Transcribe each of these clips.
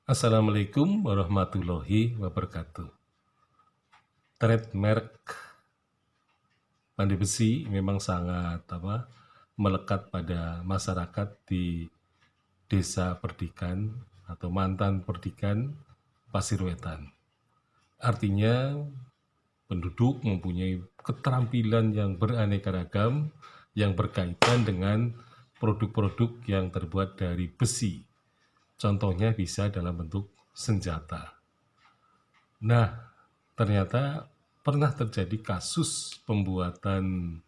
Assalamualaikum warahmatullahi wabarakatuh. Merek pandai besi memang sangat melekat pada masyarakat di desa Perdikan atau mantan Perdikan Pasir Wetan. Artinya penduduk mempunyai keterampilan yang beraneka ragam yang berkaitan dengan produk-produk yang terbuat dari besi. Contohnya bisa dalam bentuk senjata. Nah, ternyata pernah terjadi kasus pembuatan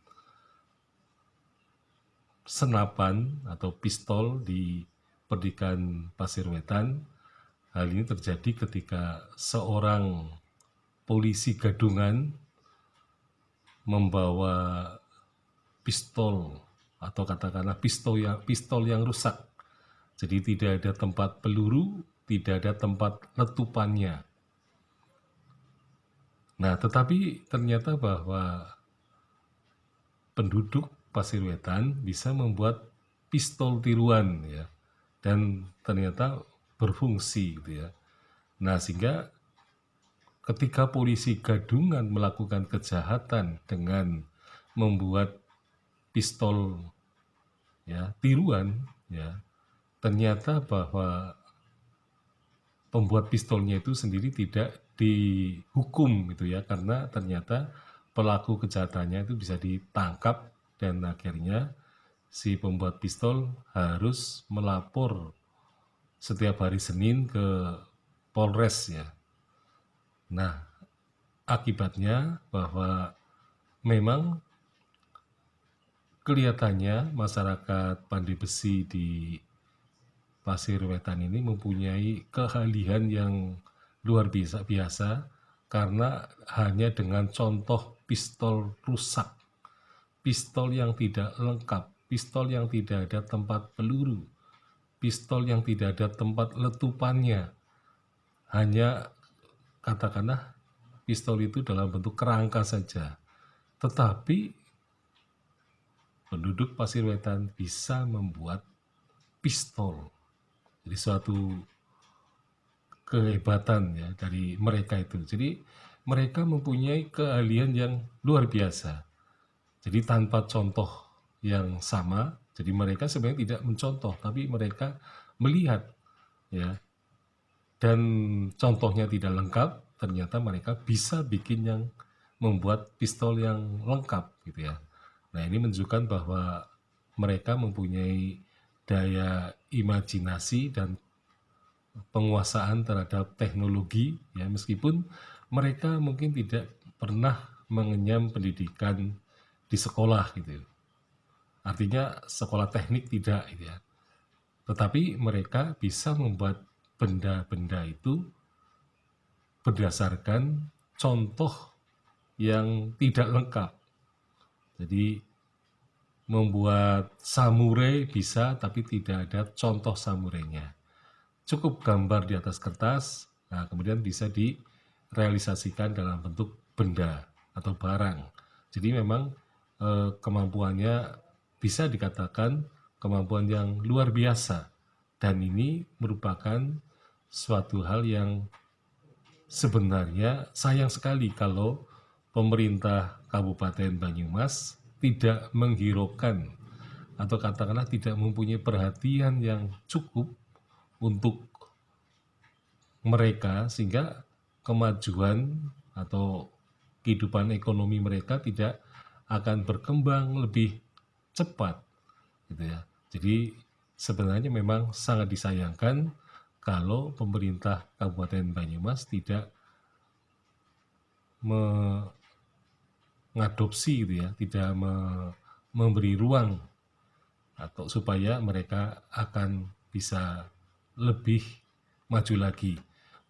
senapan atau pistol di Perdikan Pasir Wetan. Hal ini terjadi ketika seorang polisi gadungan membawa pistol atau katakanlah pistol yang rusak. Jadi tidak ada tempat peluru, tidak ada tempat letupannya. Nah, tetapi ternyata bahwa penduduk Pasir Wetan bisa membuat pistol tiruan ya, dan ternyata berfungsi gitu ya. Nah, sehingga ketika polisi gadungan melakukan kejahatan dengan membuat pistol ya tiruan ya, ternyata bahwa pembuat pistolnya itu sendiri tidak dihukum gitu ya, karena ternyata pelaku kejahatannya itu bisa ditangkap dan akhirnya si pembuat pistol harus melapor setiap hari Senin ke Polres ya. Nah, akibatnya bahwa memang kelihatannya masyarakat Pandai Besi di Pasir Wetan ini mempunyai keahlian yang luar biasa karena hanya dengan contoh pistol rusak, pistol yang tidak lengkap, pistol yang tidak ada tempat peluru, pistol yang tidak ada tempat letupannya, hanya katakanlah pistol itu dalam bentuk kerangka saja. Tetapi penduduk Pasir Wetan bisa membuat pistol. Jadi suatu kehebatan ya dari mereka itu. Jadi mereka mempunyai keahlian yang luar biasa. Jadi tanpa contoh yang sama, jadi mereka sebenarnya tidak mencontoh, tapi mereka melihat ya. Dan contohnya tidak lengkap, ternyata mereka bisa bikin yang membuat pistol yang lengkap gitu ya. Nah, ini menunjukkan bahwa mereka mempunyai daya imajinasi dan penguasaan terhadap teknologi ya, meskipun mereka mungkin tidak pernah mengenyam pendidikan di sekolah gitu. Artinya sekolah teknik tidak gitu ya. Tetapi mereka bisa membuat benda-benda itu berdasarkan contoh yang tidak lengkap. Jadi membuat samurai bisa tapi tidak ada contoh samurainya. Cukup gambar di atas kertas, nah kemudian bisa direalisasikan dalam bentuk benda atau barang. Jadi memang kemampuannya bisa dikatakan kemampuan yang luar biasa, dan ini merupakan suatu hal yang sebenarnya sayang sekali kalau pemerintah Kabupaten Banyumas tidak menghiraukan atau katakanlah tidak mempunyai perhatian yang cukup untuk mereka, sehingga kemajuan atau kehidupan ekonomi mereka tidak akan berkembang lebih cepat gitu ya. Jadi sebenarnya memang sangat disayangkan kalau pemerintah Kabupaten Banyumas tidak mengadopsi gitu ya, tidak memberi ruang atau supaya mereka akan bisa lebih maju lagi.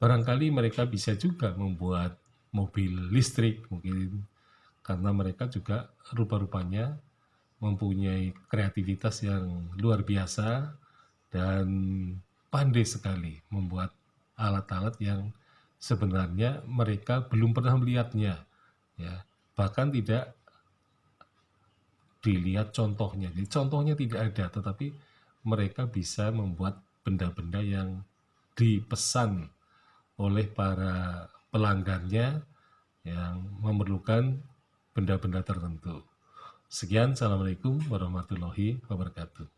Barangkali mereka bisa juga membuat mobil listrik mungkin, karena mereka juga rupa-rupanya mempunyai kreativitas yang luar biasa dan pandai sekali membuat alat-alat yang sebenarnya mereka belum pernah melihatnya ya, bahkan tidak dilihat contohnya. Jadi contohnya tidak ada, tetapi mereka bisa membuat benda-benda yang dipesan oleh para pelanggannya yang memerlukan benda-benda tertentu. Sekian, Assalamualaikum warahmatullahi wabarakatuh.